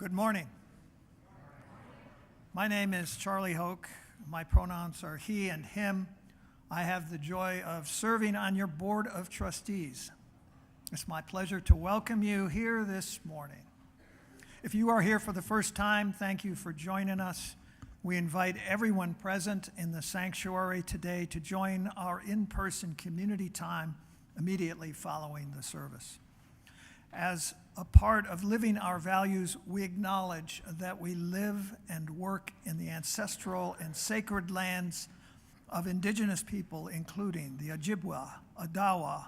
Good morning. My name is Charlie Hoke. My pronouns are he and him. I have the joy of serving on your board of trustees. It's my pleasure to welcome you here this morning. If you are here for the first time, thank you for joining us. We invite everyone present in the sanctuary today to join our in-person community time immediately following the service. As a part of living our values, we acknowledge that we live and work in the ancestral and sacred lands of indigenous people, including the Ojibwa, Odawa,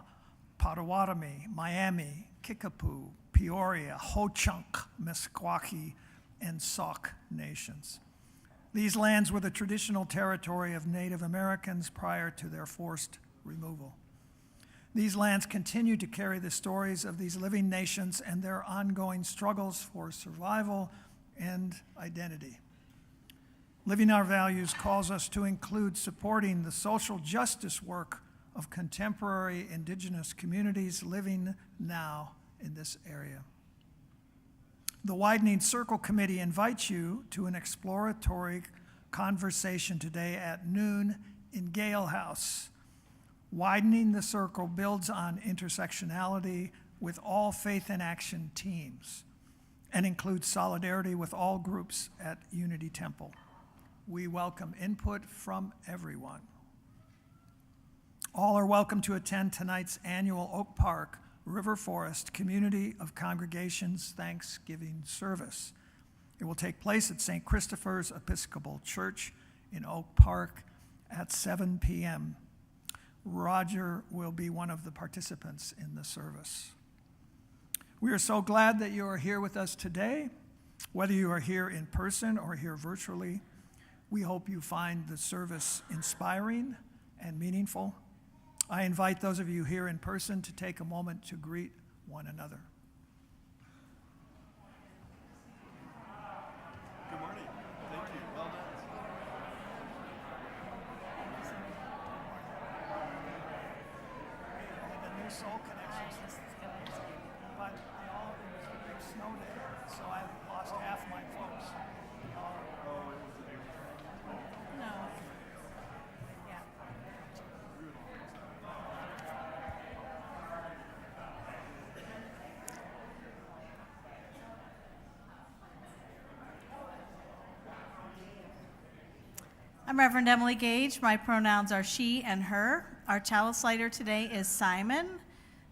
Potawatomi, Miami, Kickapoo, Peoria, Ho-Chunk, Meskwaki, and Sauk nations. These lands were the traditional territory of Native Americans prior to their forced removal. These lands continue to carry the stories of these living nations and their ongoing struggles for survival and identity. Living our values calls us to include supporting the social justice work of contemporary indigenous communities living now in this area. The Widening Circle Committee invites you to an exploratory conversation today at noon in Gale House. Widening the Circle builds on intersectionality with all Faith in Action teams and includes solidarity with all groups at Unity Temple. We welcome input from everyone. All are welcome to attend tonight's annual Oak Park River Forest Community of Congregations Thanksgiving service. It will take place at St. Christopher's Episcopal Church in Oak Park at 7 p.m. Roger will be one of the participants in the service. We are so glad that you are here with us today. Whether you are here in person or here virtually, we hope you find the service inspiring and meaningful. I invite those of you here in person to take a moment to greet one another. Good morning. Thank you. Well done. The new Soul Connections, but they all it was a big snow day, so I lost half my folks. No. Yeah. I'm Reverend Emily Gage. My pronouns are she and her. Our chalice lighter today is Simon.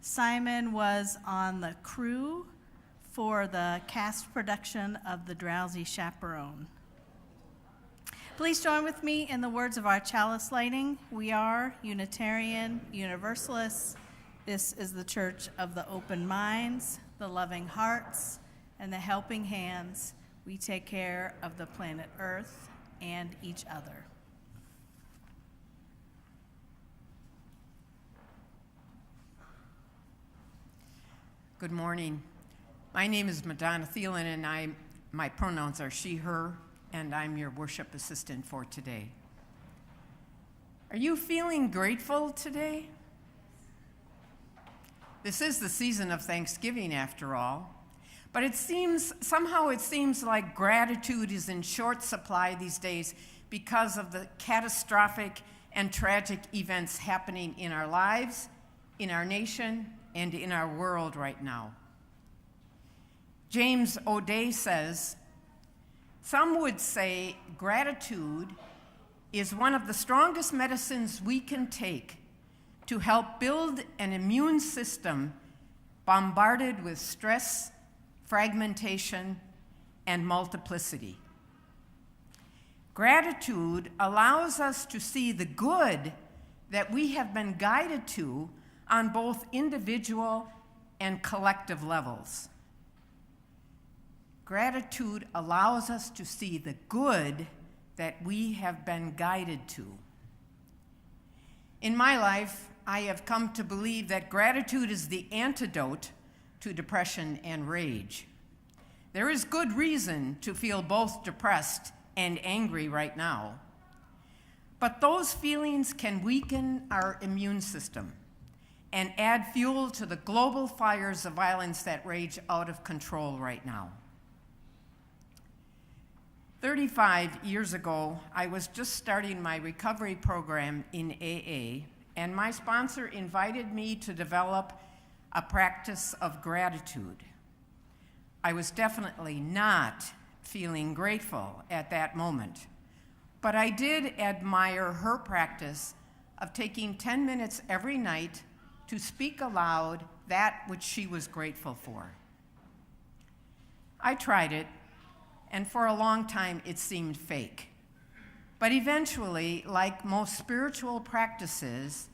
Simon was on the crew for the cast production of The Drowsy Chaperone. Please join with me in the words of our chalice lighting. We are Unitarian Universalists. This is the Church of the Open Minds, the Loving Hearts, and the Helping Hands. We take care of the planet Earth and each other. Good morning. My name is Madonna Thielen, and my pronouns are she, her, and I'm your worship assistant for today. Are you feeling grateful today? This is the season of Thanksgiving, after all, but somehow it seems like gratitude is in short supply these days because of the catastrophic and tragic events happening in our lives, in our nation, and in our world right now. James O'Day says, "Some would say gratitude is one of the strongest medicines we can take to help build an immune system bombarded with stress, fragmentation, and multiplicity. Gratitude allows us to see the good that we have been guided to on both individual and collective levels. Gratitude allows us to see the good that we have been guided to. In my life, I have come to believe that gratitude is the antidote to depression and rage. There is good reason to feel both depressed and angry right now, but those feelings can weaken our immune system and add fuel to the global fires of violence that rage out of control right now. 35 years ago, I was just starting my recovery program in AA, and my sponsor invited me to develop a practice of gratitude. I was definitely not feeling grateful at that moment, but I did admire her practice of taking 10 minutes every night to speak aloud that which she was grateful for. I tried it, and for a long time it seemed fake. But eventually, like most spiritual practices,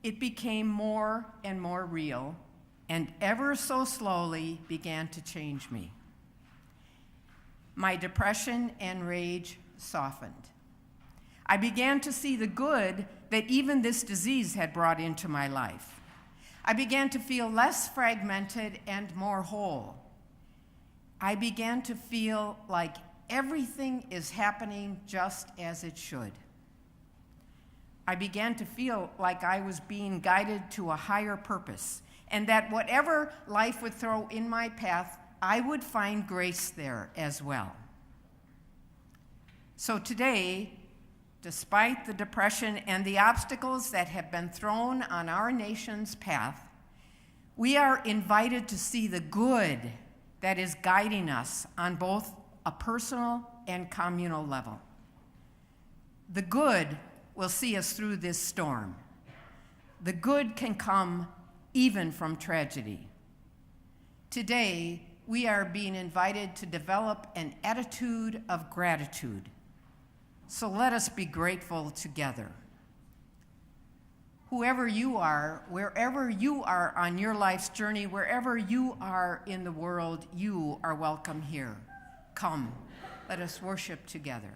it became more and more real, and ever so slowly began to change me. My depression and rage softened. I began to see the good that even this disease had brought into my life. I began to feel less fragmented and more whole. I began to feel like everything is happening just as it should. I began to feel like I was being guided to a higher purpose, and that whatever life would throw in my path, I would find grace there as well. So today, despite the depression and the obstacles that have been thrown on our nation's path, we are invited to see the good that is guiding us on both a personal and communal level. The good will see us through this storm. The good can come even from tragedy. Today, we are being invited to develop an attitude of gratitude. So let us be grateful together. Whoever you are, wherever you are on your life's journey, wherever you are in the world, you are welcome here. Come, let us worship together.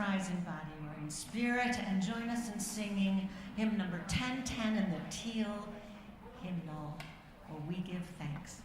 rise in body or in spirit and join us in singing hymn number 1010 in the teal hymnal, "Oh, We Give Thanks."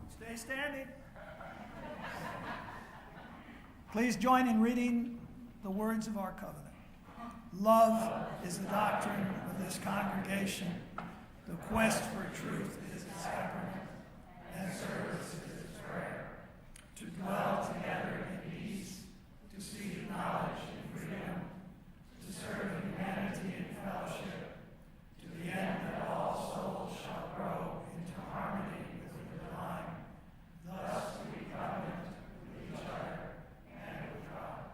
Stay standing. Please join in reading the words of our covenant. Love is the doctrine of this congregation. The quest for truth is its sacrament, and service is its prayer. To dwell together in peace, to seek knowledge and freedom, to serve humanity in fellowship, to the end that all souls shall grow into harmony with the divine. Thus we covenant with each other and with God.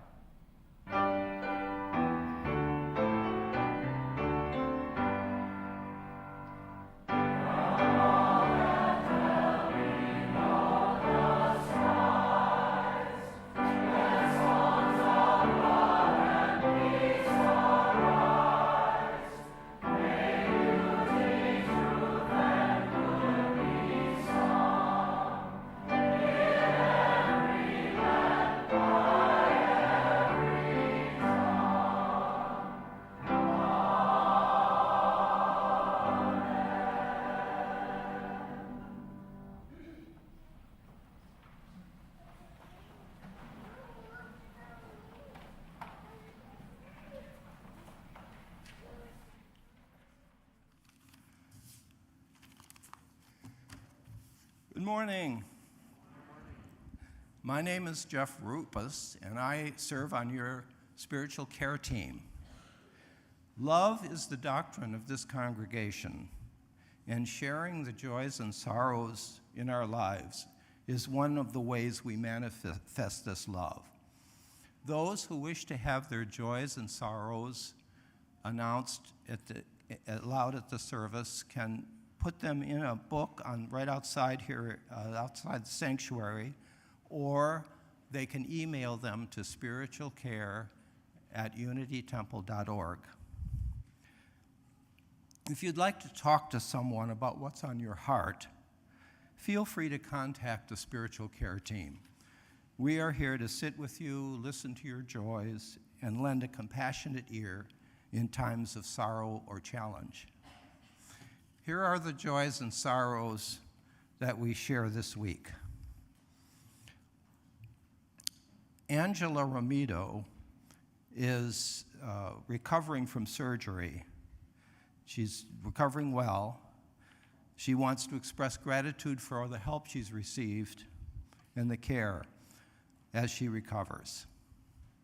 Good morning. My name is Jeff Rupas, and I serve on your spiritual care team. Love is the doctrine of this congregation, and sharing the joys and sorrows in our lives is one of the ways we manifest this love. Those who wish to have their joys and sorrows announced aloud at the service can put them in a book right outside here, outside the sanctuary, or they can email them to spiritualcare@unitytemple.org. If you'd like to talk to someone about what's on your heart, feel free to contact the spiritual care team. We are here to sit with you, listen to your joys, and lend a compassionate ear in times of sorrow or challenge. Here are the joys and sorrows that we share this week. Angela Romito is recovering from surgery. She's recovering well. She wants to express gratitude for all the help she's received and the care as she recovers,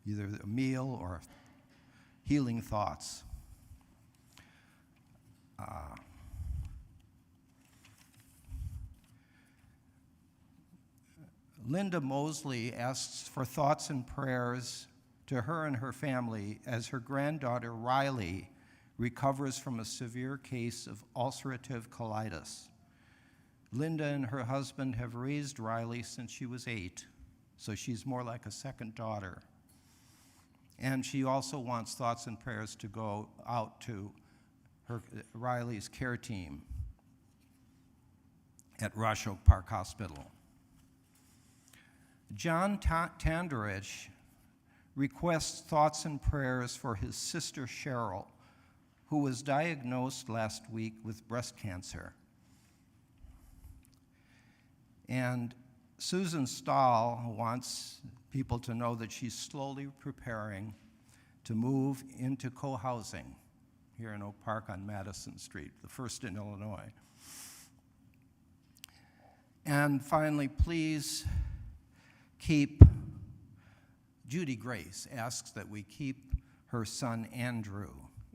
either a meal or healing thoughts. Linda Mosley asks for thoughts and prayers to her and her family as her granddaughter Riley recovers from a severe case of ulcerative colitis. Linda and her husband have raised Riley since she was 8, so she's more like a second daughter. And she also wants thoughts and prayers to go out to Riley's care team at Rosh Oak Park Hospital. John Tanderich requests thoughts and prayers for his sister Cheryl, who was diagnosed last week with breast cancer. And Susan Stahl wants people to know that she's slowly preparing to move into co-housing here in Oak Park on Madison Street, the first in Illinois. And finally, please keep, Judy Grace asks that we keep her son Andrew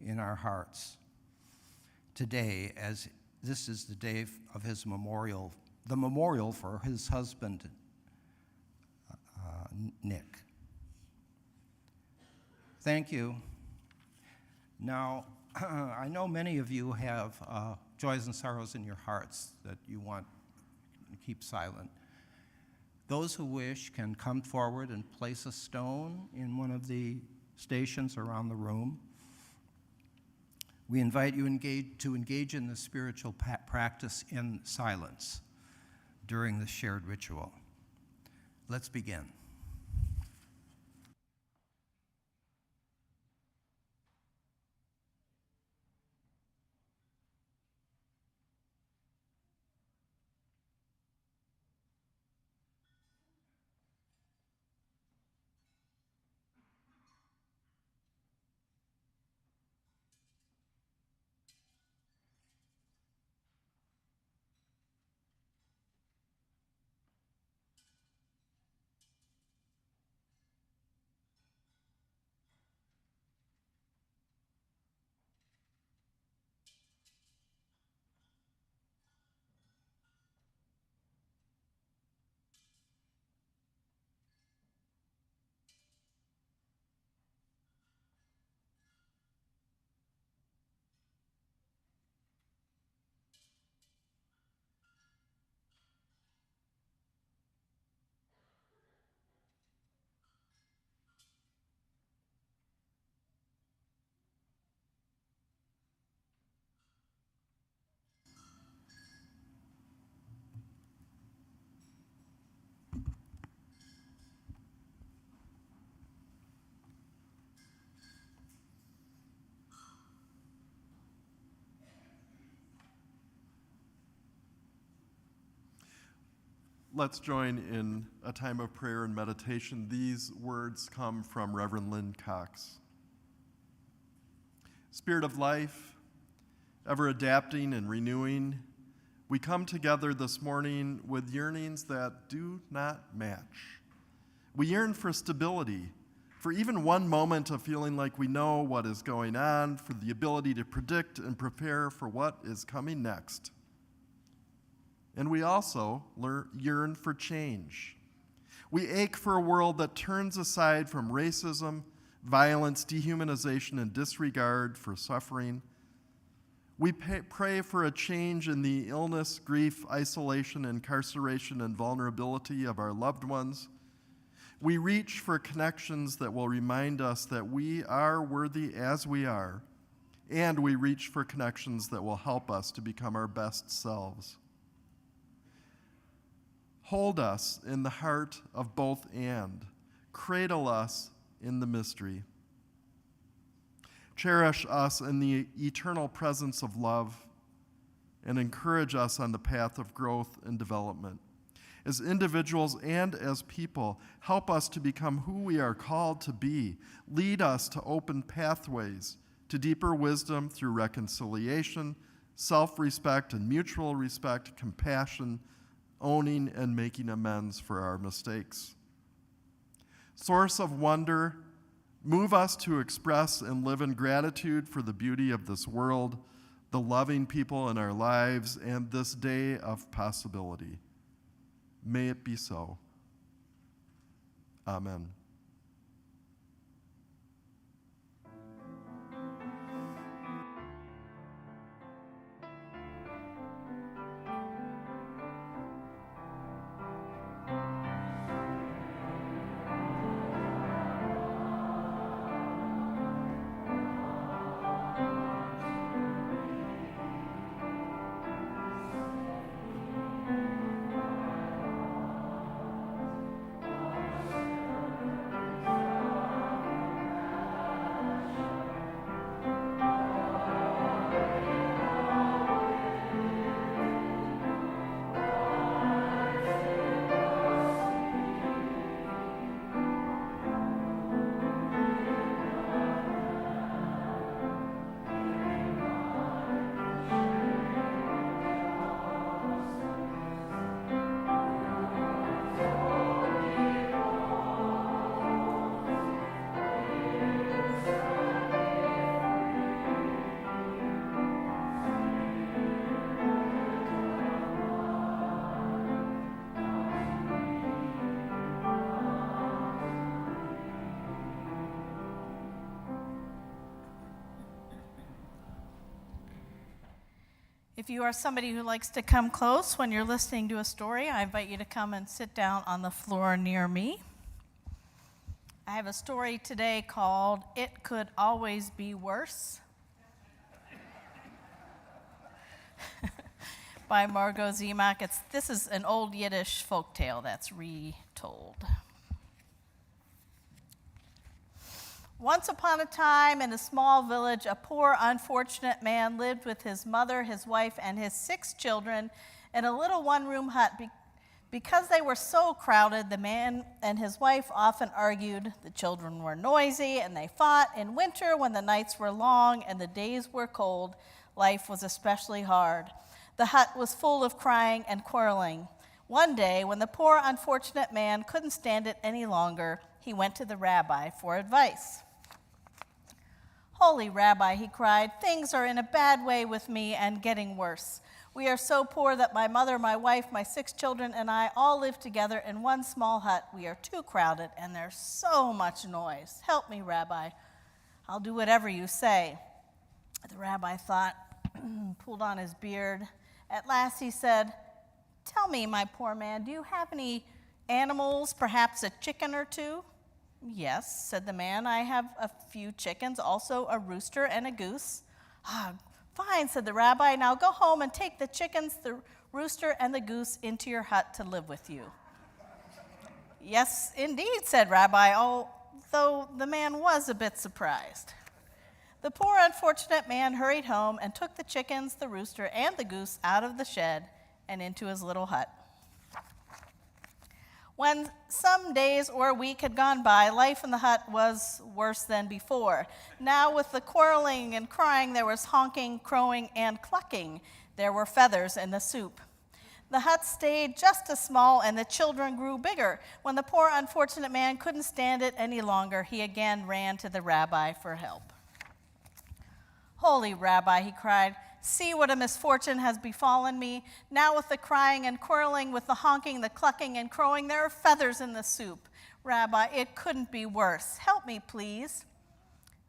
in our hearts today, as this is the day of his memorial, the memorial for his husband, Nick. Thank you. Now, I know many of you have joys and sorrows in your hearts that you want to keep silent. Those who wish can come forward and place a stone in one of the stations around the room. We invite you to engage in the spiritual practice in silence during the shared ritual. Let's begin. Let's join in a time of prayer and meditation. These words come from Reverend Lynn Cox. Spirit of life, ever adapting and renewing, we come together this morning with yearnings that do not match. We yearn for stability, for even one moment of feeling like we know what is going on, for the ability to predict and prepare for what is coming next. And we also yearn for change. We ache for a world that turns aside from racism, violence, dehumanization, and disregard for suffering. We pray for a change in the illness, grief, isolation, incarceration, and vulnerability of our loved ones. We reach for connections that will remind us that we are worthy as we are, and we reach for connections that will help us to become our best selves. Hold us in the heart of both and. Cradle us in the mystery. Cherish us in the eternal presence of love and encourage us on the path of growth and development. As individuals and as people, help us to become who we are called to be. Lead us to open pathways to deeper wisdom through reconciliation, self-respect and mutual respect, compassion, owning and making amends for our mistakes. Source of wonder, move us to express and live in gratitude for the beauty of this world, the loving people in our lives, and this day of possibility. May it be so. Amen. If you are somebody who likes to come close when you're listening to a story, I invite you to come and sit down on the floor near me. I have a story today called It Could Always Be Worse by Margot Zemak. This is an old Yiddish folktale that's retold. Once upon a time, in a small village, a poor, unfortunate man lived with his mother, his wife, and his 6 children in a little one-room hut. Because they were so crowded, the man and his wife often argued. The children were noisy, and they fought. In winter, when the nights were long and the days were cold, life was especially hard. The hut was full of crying and quarreling. One day, when the poor, unfortunate man couldn't stand it any longer, he went to the rabbi for advice. "Holy Rabbi," he cried, "things are in a bad way with me and getting worse. We are so poor that my mother, my wife, my 6 children, and I all live together in one small hut. We are too crowded, and there's so much noise. Help me, Rabbi. I'll do whatever you say." The rabbi thought, pulled on his beard. At last he said, "Tell me, my poor man, do you have any animals, perhaps a chicken or 2? "Yes," said the man, "I have a few chickens, also a rooster and a goose." "Ah, fine," said the rabbi. "Now go home and take the chickens, the rooster, and the goose into your hut to live with you." "Yes, indeed," said Rabbi, although the man was a bit surprised. The poor, unfortunate man hurried home and took the chickens, the rooster, and the goose out of the shed and into his little hut. When some days or a week had gone by, life in the hut was worse than before. Now, with the quarreling and crying, there was honking, crowing, and clucking. There were feathers in the soup. The hut stayed just as small, and the children grew bigger. When the poor, unfortunate man couldn't stand it any longer, he again ran to the rabbi for help. "Holy Rabbi," he cried, "see what a misfortune has befallen me. Now with the crying and quarreling, with the honking, the clucking, and crowing, there are feathers in the soup. Rabbi, it couldn't be worse. Help me, please."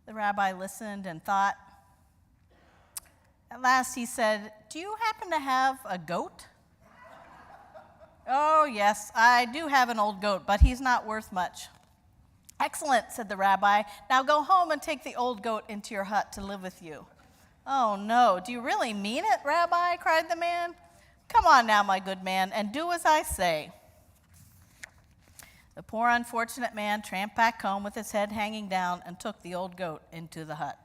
The rabbi listened and thought. At last he said, "Do you happen to have a goat?" "Oh, yes, I do have an old goat, but he's not worth much." "Excellent," said the rabbi. "Now go home and take the old goat into your hut to live with you." "Oh, no, do you really mean it, Rabbi?" cried the man. "Come on now, my good man, and do as I say." The poor, unfortunate man tramped back home with his head hanging down and took the old goat into the hut.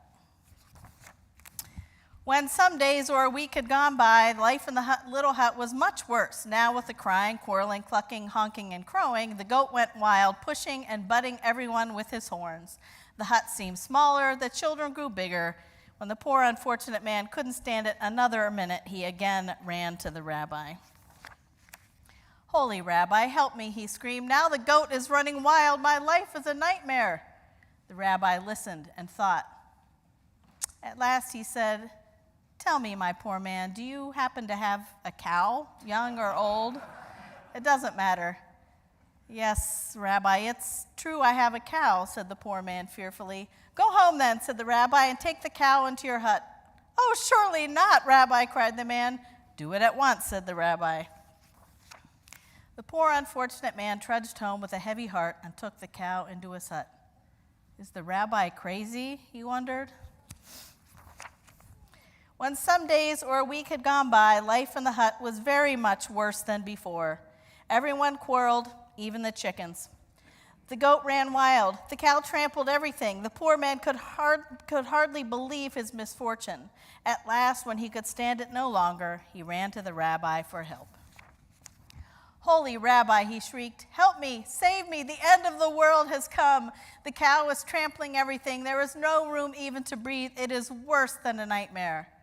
When some days or a week had gone by, life in the little hut was much worse. Now, with the crying, quarreling, clucking, honking, and crowing, the goat went wild, pushing and butting everyone with his horns. The hut seemed smaller, the children grew bigger. When the poor, unfortunate man couldn't stand it another minute, he again ran to the rabbi. "Holy Rabbi, help me," he screamed. "Now the goat is running wild. My life is a nightmare." The rabbi listened and thought. At last he said, "Tell me, my poor man, do you happen to have a cow, young or old?" "It doesn't matter." "Yes, Rabbi, it's true I have a cow," said the poor man fearfully. "Go home then," said the rabbi, "and take the cow into your hut." "Oh, surely not, Rabbi," cried the man. "Do it at once," said the rabbi. The poor, unfortunate man trudged home with a heavy heart and took the cow into his hut. Is the rabbi crazy? He wondered. When some days or a week had gone by, life in the hut was very much worse than before. Everyone quarreled, even the chickens. The goat ran wild. The cow trampled everything. The poor man could hardly believe his misfortune. At last, when he could stand it no longer, he ran to the rabbi for help. "Holy Rabbi," he shrieked, "help me, save me, the end of the world has come. The cow is trampling everything. There is no room even to breathe. It is worse than a nightmare."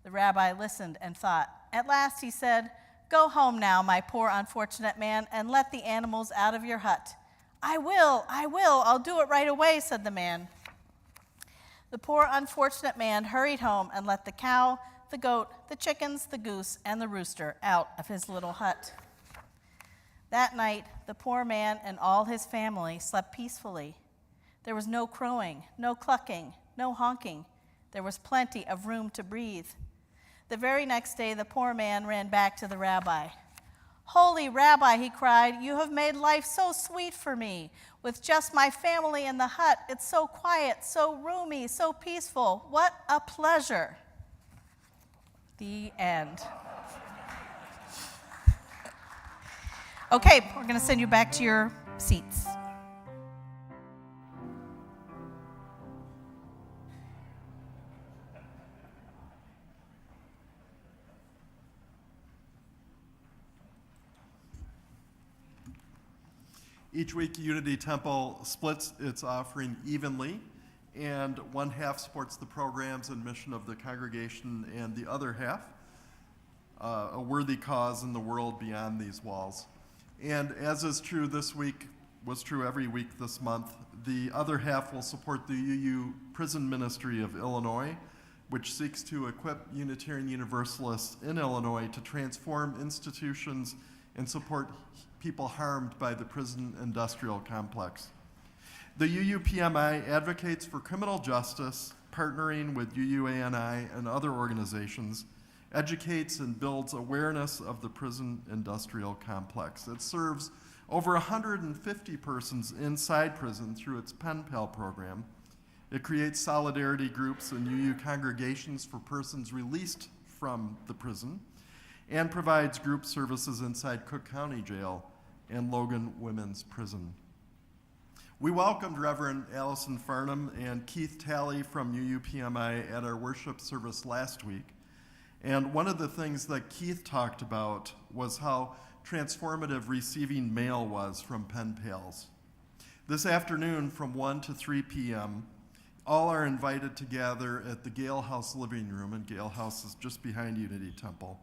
The rabbi listened and thought. At last he said, "Go home now, my poor unfortunate man, and let the animals out of your hut." I will, I'll do it right away," said the man. The poor unfortunate man hurried home and let the cow, the goat, the chickens, the goose, and the rooster out of his little hut. That night, the poor man and all his family slept peacefully. There was no crowing, no clucking, no honking. There was plenty of room to breathe. The very next day, the poor man ran back to the rabbi. "Holy Rabbi," he cried, "you have made life so sweet for me. With just my family in the hut, it's so quiet, so roomy, so peaceful. What a pleasure." The end. Okay, we're going to send you back to your seats. Each week, Unity Temple splits its offering evenly, and one half supports the programs and mission of the congregation, and the other half, a worthy cause in the world beyond these walls. And as is true this week, was true every week this month, the other half will support the UU Prison Ministry of Illinois, which seeks to equip Unitarian Universalists in Illinois to transform institutions and support people harmed by the prison industrial complex. The UUPMI advocates for criminal justice, partnering with UUANI and other organizations, educates and builds awareness of the prison industrial complex. It serves over 150 persons inside prison through its Pen Pal program. It creates solidarity groups and UU congregations for persons released from the prison, and provides group services inside Cook County Jail and Logan Women's Prison. We welcomed Reverend Allison Farnham and Keith Talley from UUPMI at our worship service last week. And one of the things that Keith talked about was how transformative receiving mail was from pen pals. This afternoon from 1 to 3 p.m., all are invited to gather at the Gale House living room, and Gale House is just behind Unity Temple.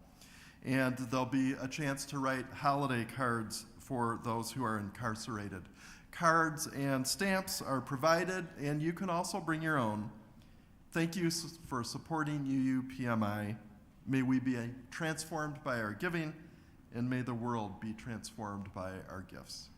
And there'll be a chance to write holiday cards for those who are incarcerated. Cards and stamps are provided, and you can also bring your own. Thank you for supporting UUPMI. May we be transformed by our giving, and may the world be transformed by our gifts.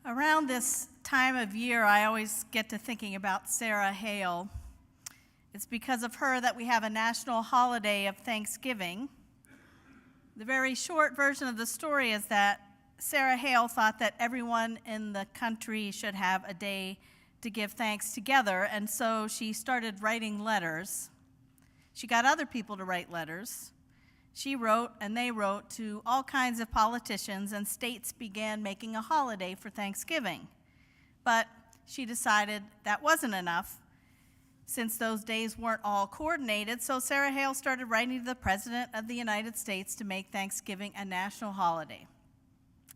Around this time of year, I always get to thinking about Sarah Hale. It's because of her that we have a national holiday of Thanksgiving. The very short version of the story is that Sarah Hale thought that everyone in the country should have a day to give thanks together, and so she started writing letters. She got other people to write letters. She wrote and they wrote to all kinds of politicians, and states began making a holiday for Thanksgiving. But she decided that wasn't enough, since those days weren't all coordinated, so Sarah Hale started writing to the President of the United States to make Thanksgiving a national holiday.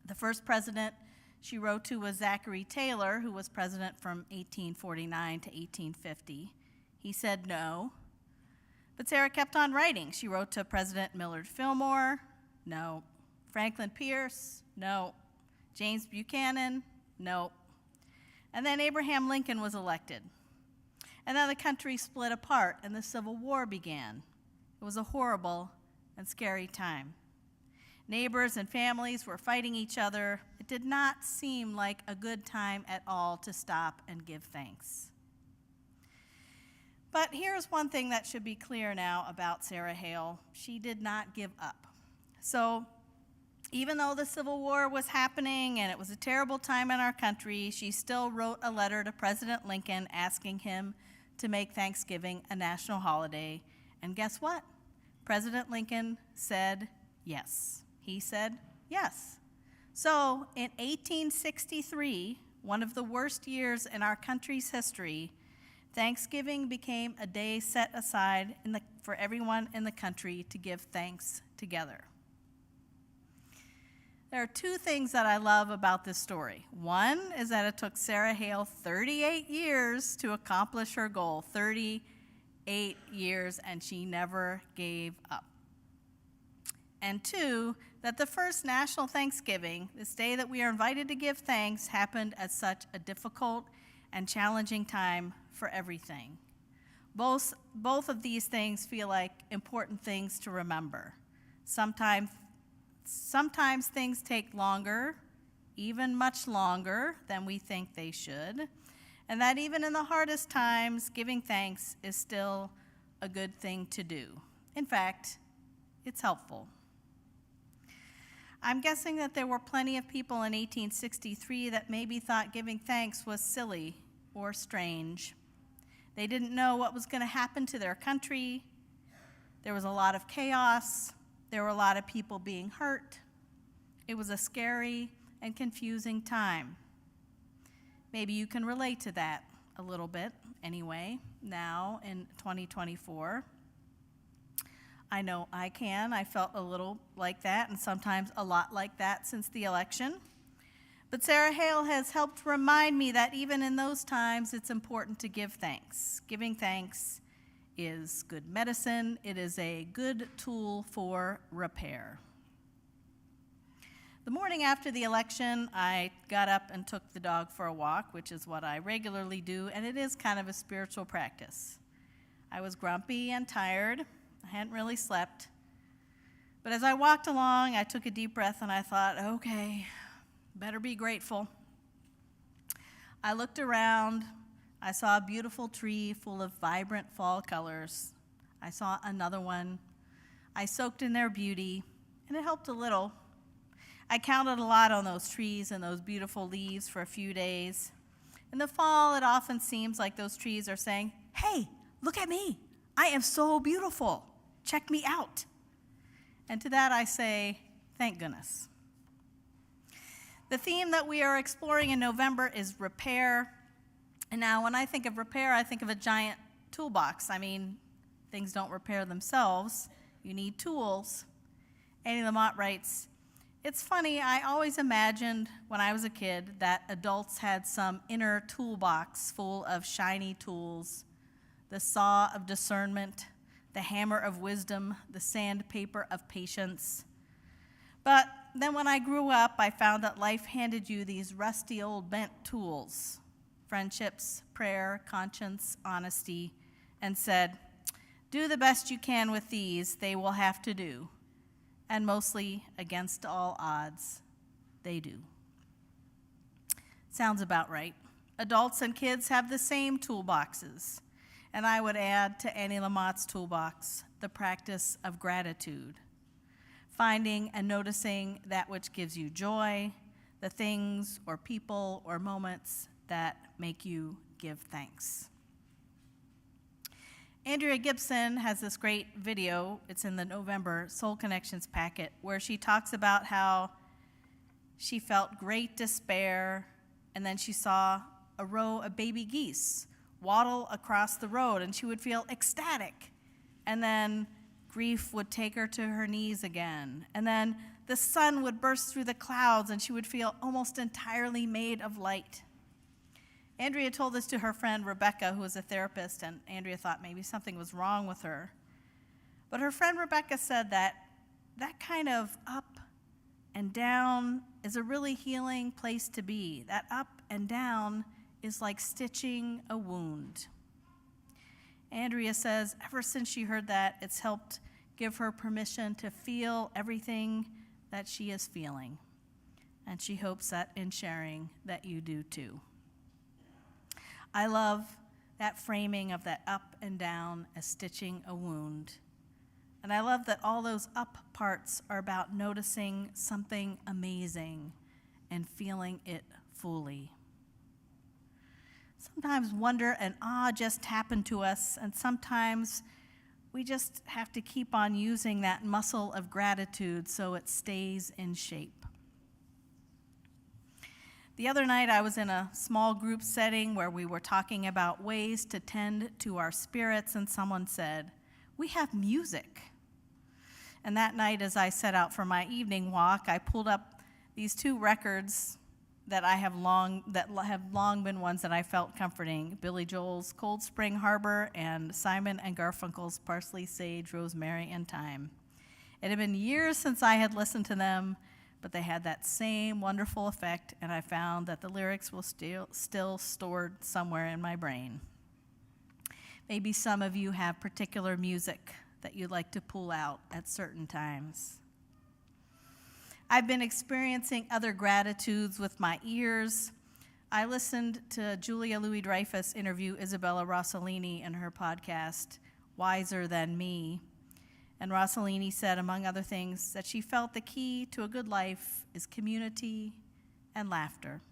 The first president she wrote to was Zachary Taylor, who was president from 1849 to 1850. He said no. But Sarah kept on writing. She wrote to President Millard Fillmore, no. Franklin Pierce, no. James Buchanan, no. And then Abraham Lincoln was elected. And then the country split apart and the Civil War began. It was a horrible and scary time. Neighbors and families were fighting each other. It did not seem like a good time at all to stop and give thanks. But here's one thing that should be clear now about Sarah Hale. She did not give up. So even though the Civil War was happening and it was a terrible time in our country, she still wrote a letter to President Lincoln asking him to make Thanksgiving a national holiday. And guess what? President Lincoln said yes. He said yes. So in 1863, one of the worst years in our country's history, Thanksgiving became a day set aside for everyone in the country to give thanks together. There are two things that I love about this story. One is that it took Sarah Hale 38 years to accomplish her goal, 38 years, and she never gave up. And two, that the first National Thanksgiving, this day that we are invited to give thanks, happened at such a difficult and challenging time for everything. Both of these things feel like important things to remember. Sometimes things take longer, even much longer than we think they should, and that even in the hardest times, giving thanks is still a good thing to do. In fact, it's helpful. I'm guessing that there were plenty of people in 1863 that maybe thought giving thanks was silly or strange. They didn't know what was going to happen to their country. There was a lot of chaos. There were a lot of people being hurt. It was a scary and confusing time. Maybe you can relate to that a little bit anyway, now in 2024. I know I can. I felt a little like that and sometimes a lot like that since the election. But Sarah Hale has helped remind me that even in those times, it's important to give thanks. Giving thanks is good medicine. It is a good tool for repair. The morning after the election, I got up and took the dog for a walk, which is what I regularly do, and it is kind of a spiritual practice. I was grumpy and tired. I hadn't really slept. But as I walked along, I took a deep breath and I thought, okay, better be grateful. I looked around. I saw a beautiful tree full of vibrant fall colors. I saw another one. I soaked in their beauty, and it helped a little. I counted a lot on those trees and those beautiful leaves for a few days. In the fall, it often seems like those trees are saying, hey, look at me. I am so beautiful. Check me out. And to that I say, thank goodness. The theme that we are exploring in November is repair. And now when I think of repair, I think of a giant toolbox. I mean, things don't repair themselves. You need tools. Annie Lamott writes, it's funny, I always imagined when I was a kid that adults had some inner toolbox full of shiny tools, the saw of discernment, the hammer of wisdom, the sandpaper of patience. But then when I grew up, I found that life handed you these rusty old bent tools, friendships, prayer, conscience, honesty, and said, do the best you can with these, they will have to do. And mostly, against all odds, they do. Sounds about right. Adults and kids have the same toolboxes. And I would add to Annie Lamott's toolbox the practice of gratitude, finding and noticing that which gives you joy, the things or people or moments that make you give thanks. Andrea Gibson has this great video, it's in the November Soul Connections packet, where she talks about how she felt great despair, and then she saw a row of baby geese waddle across the road, and she would feel ecstatic. And then grief would take her to her knees again. And then the sun would burst through the clouds, and she would feel almost entirely made of light. Andrea told this to her friend Rebecca, who was a therapist, and Andrea thought maybe something was wrong with her. But her friend Rebecca said that that kind of up and down is a really healing place to be. That up and down is like stitching a wound. Andrea says ever since she heard that, it's helped give her permission to feel everything that she is feeling. And she hopes that in sharing that you do too. I love that framing of that up and down as stitching a wound. And I love that all those up parts are about noticing something amazing and feeling it fully. Sometimes wonder and awe just happen to us, and sometimes we just have to keep on using that muscle of gratitude so it stays in shape. The other night, I was in a small group setting where we were talking about ways to tend to our spirits, and someone said, "We have music." And that night, as I set out for my evening walk, I pulled up these two records that have long been ones that I felt comforting: Billy Joel's Cold Spring Harbor and Simon and Garfunkel's Parsley, Sage, Rosemary, and Thyme. It had been years since I had listened to them, but they had that same wonderful effect, and I found that the lyrics were still stored somewhere in my brain. Maybe some of you have particular music that you'd like to pull out at certain times. I've been experiencing other gratitudes with my ears. I listened to Julia Louis-Dreyfus interview Isabella Rossellini in her podcast, Wiser Than Me. And Rossellini said, among other things, that she felt the key to a good life is community and laughter.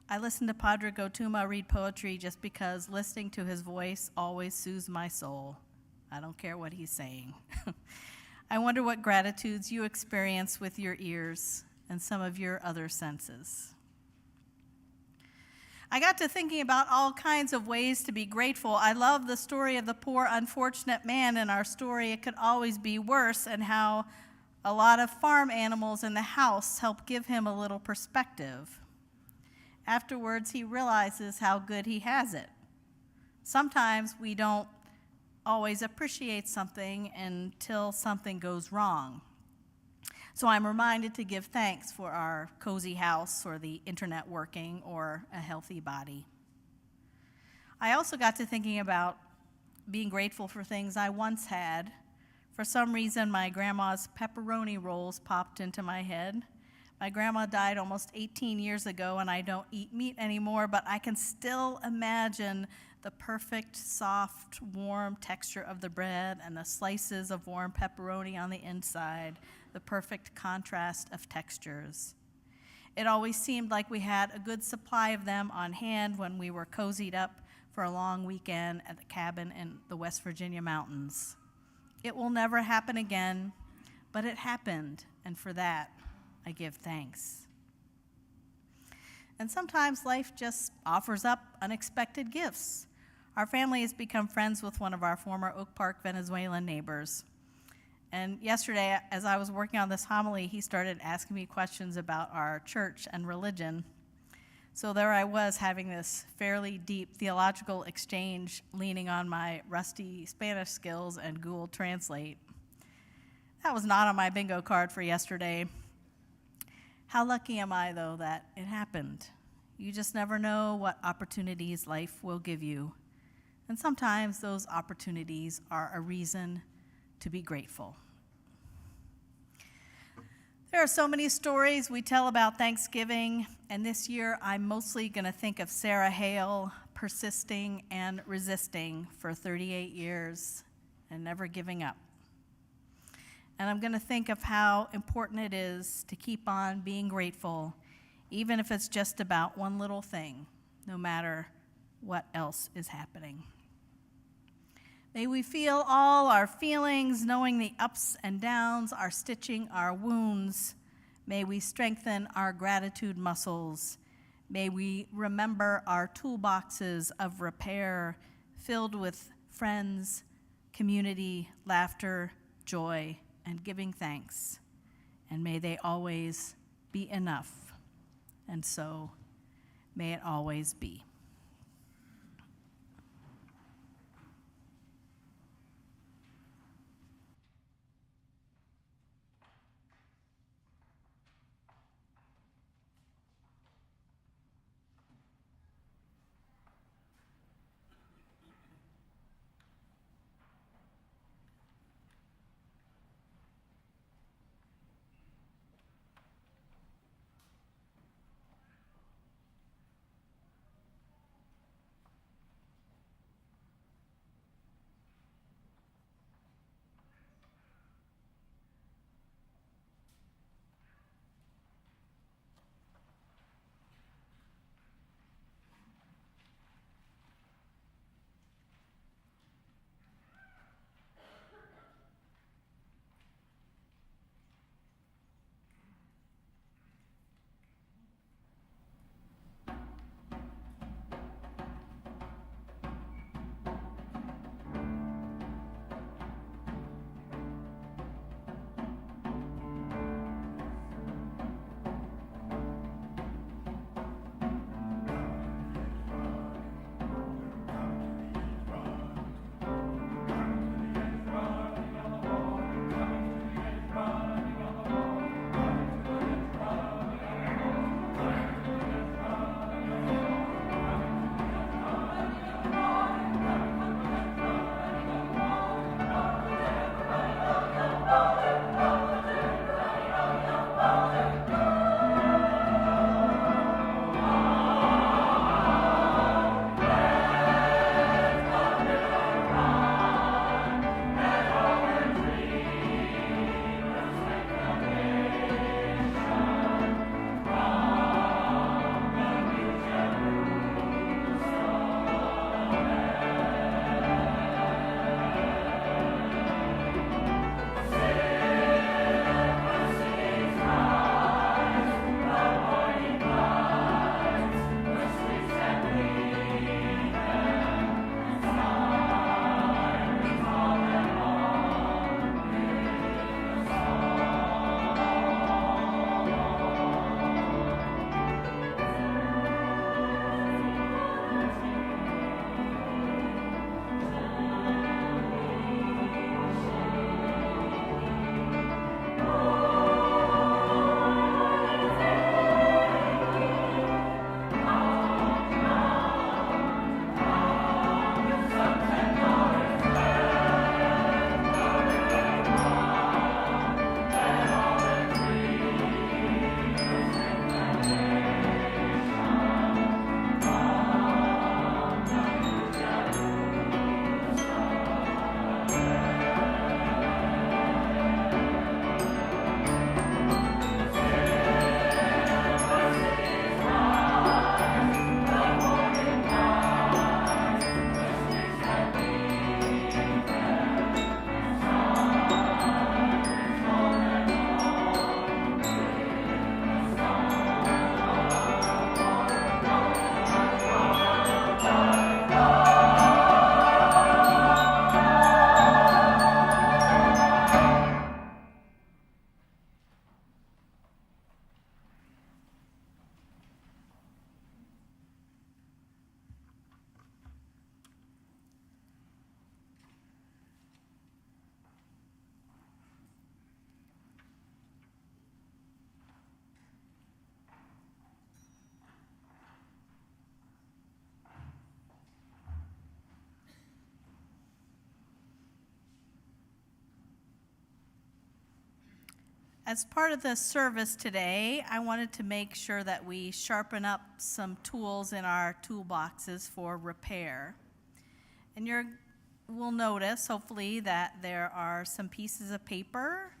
I listened to Padre Gotuma read poetry just because listening to his voice always soothes my soul. I don't care what he's saying. I wonder what gratitudes you experience with your ears and some of your other senses. I got to thinking about all kinds of ways to be grateful. I love the story of the poor, unfortunate man in our story, It Could Always Be Worse, and how a lot of farm animals in the house help give him a little perspective. Afterwards, he realizes how good he has it. Sometimes we don't always appreciate something until something goes wrong. So I'm reminded to give thanks for our cozy house or the internet working or a healthy body. I also got to thinking about being grateful for things I once had. For some reason, my grandma's pepperoni rolls popped into my head. My grandma died almost 18 years ago, and I don't eat meat anymore, but I can still imagine the perfect, soft, warm texture of the bread and the slices of warm pepperoni on the inside, the perfect contrast of textures. It always seemed like we had a good supply of them on hand when we were cozied up for a long weekend at the cabin in the West Virginia mountains. It will never happen again, but it happened, and for that, I give thanks. And sometimes life just offers up unexpected gifts. Our family has become friends with one of our former Oak Park Venezuelan neighbors. And yesterday, as I was working on this homily, he started asking me questions about our church and religion. So there I was having this fairly deep theological exchange, leaning on my rusty Spanish skills and Google Translate. That was not on my bingo card for yesterday. How lucky am I, though, that it happened? You just never know what opportunities life will give you. And sometimes those opportunities are a reason to be grateful. There are so many stories we tell about Thanksgiving, and this year I'm mostly going to think of Sarah Hale persisting and resisting for 38 years and never giving up. And I'm going to think of how important it is to keep on being grateful, even if it's just about one little thing, no matter what else is happening. May we feel all our feelings, knowing the ups and downs are stitching our wounds. May we strengthen our gratitude muscles. May we remember our toolboxes of repair filled with friends, community, laughter, joy, and giving thanks. And may they always be enough. And so, may it always be. As part of the service today, I wanted to make sure that we sharpen up some tools in our toolboxes for repair. And we'll notice, hopefully, that there are some pieces of paper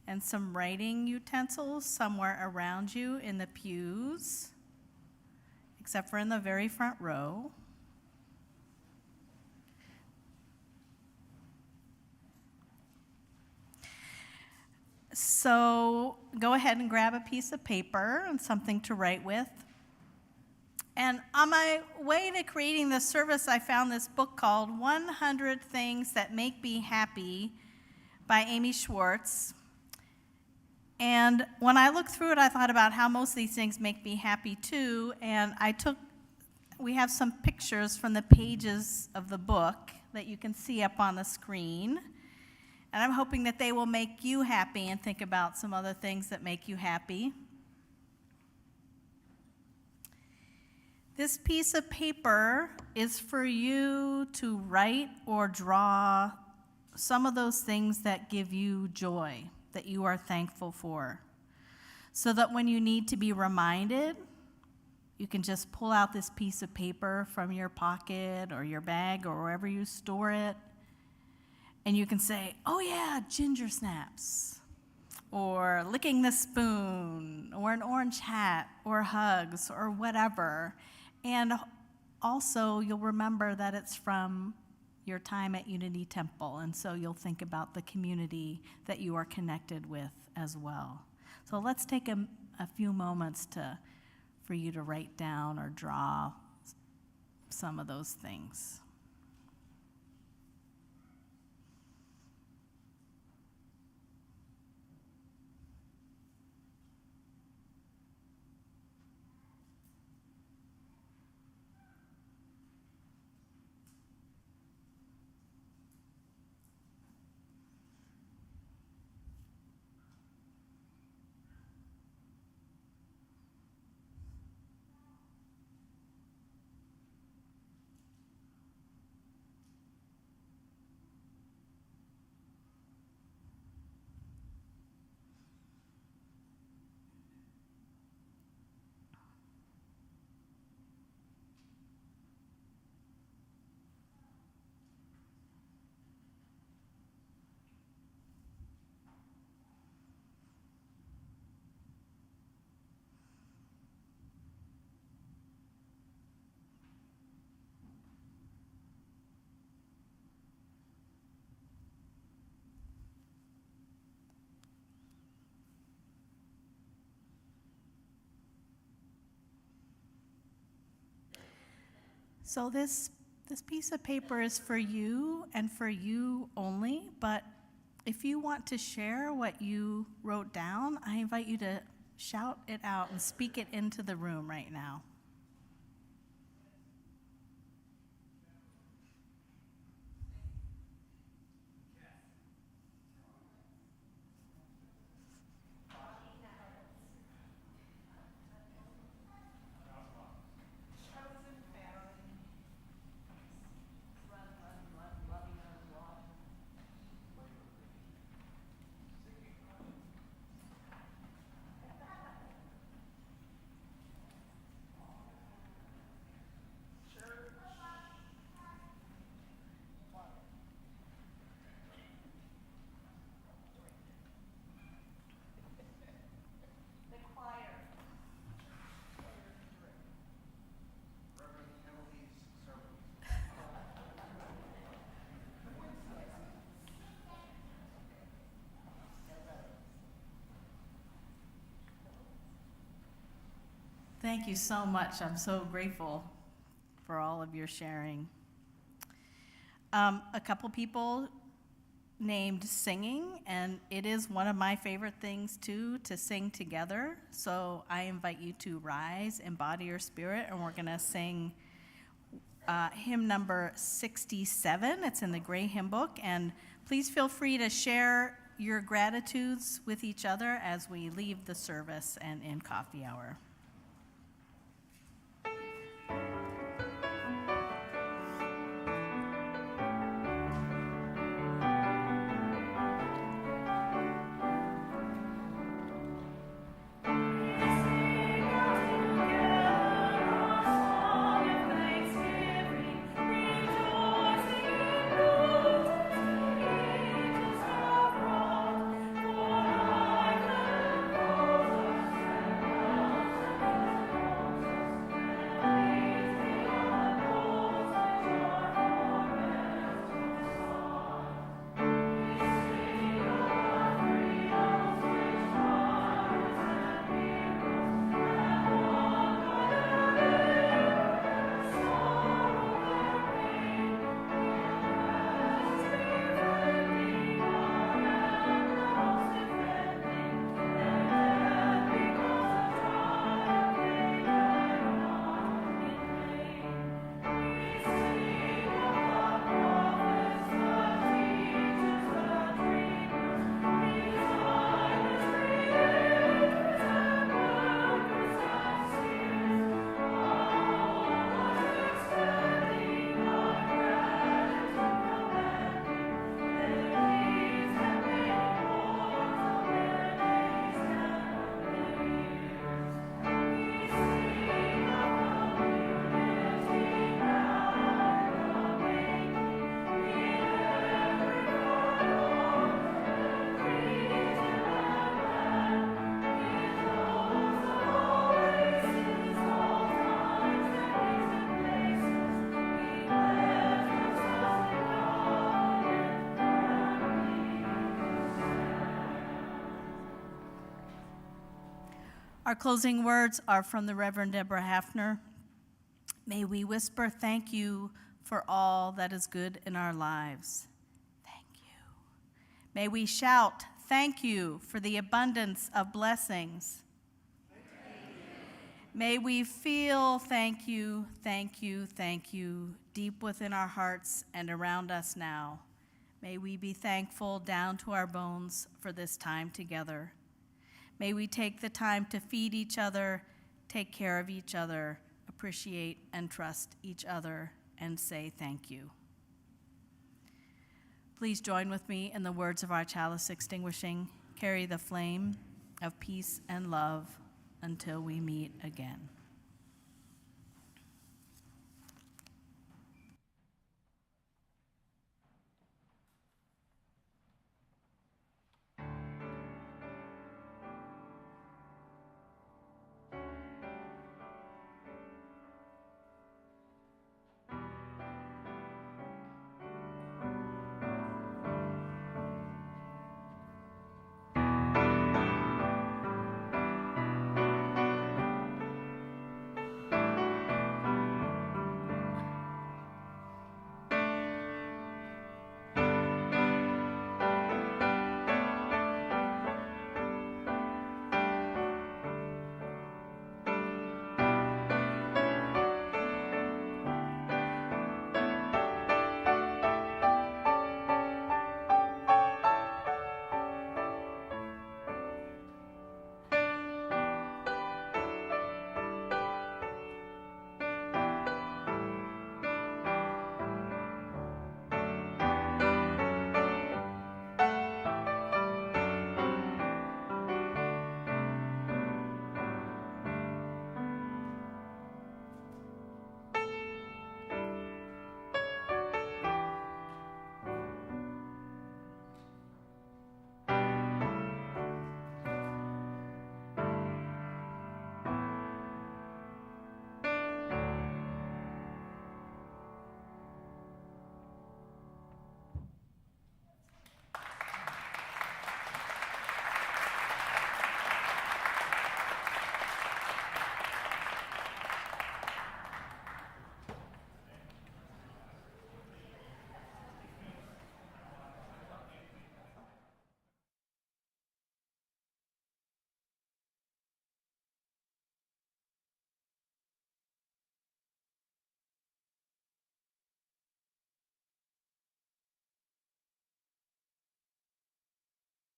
and some writing utensils somewhere around you in the pews, except for in the very front row. So go ahead and grab a piece of paper and something to write with. And on my way to creating this service, I found this book called 100 Things That Make Me Happy by Amy Schwartz. And when I looked through it, I thought about how most of these things make me happy too. And we have some pictures from the pages of the book that you can see up on the screen. And I'm hoping that they will make you happy and think about some other things that make you happy. This piece of paper is for you to write or draw some of those things that give you joy, that you are thankful for, so that when you need to be reminded, you can just pull out this piece of paper from your pocket or your bag or wherever you store it, and you can say, oh yeah, ginger snaps, or licking the spoon, or an orange hat, or hugs, or whatever. And also, you'll remember that it's from your time at Unity Temple, and so you'll think about the community that you are connected with as well. So let's take a few moments for you to write down or draw some of those things. So this piece of paper is for you and for you only, but if you want to share what you wrote down, I invite you to shout it out and speak it into the room right now. Thank you so much. I'm so grateful for all of your sharing. A couple people named singing, and it is one of my favorite things too, to sing together. So I invite you to rise, embody your spirit, and we're gonna sing hymn number 67. It's in the Gray Hymn Book, and please feel free to share your gratitudes with each other as we leave the service and in coffee hour. Our closing words are from the Reverend Deborah Hafner. May we whisper thank you for all that is good in our lives. Thank you. May we shout thank you for the abundance of blessings. May we feel thank you, thank you, thank you deep within our hearts and around us now. May we be thankful down to our bones for this time together. May we take the time to feed each other, take care of each other, appreciate and trust each other, and say thank you. Please join with me in the words of our chalice extinguishing. Carry the flame of peace and love until we meet again.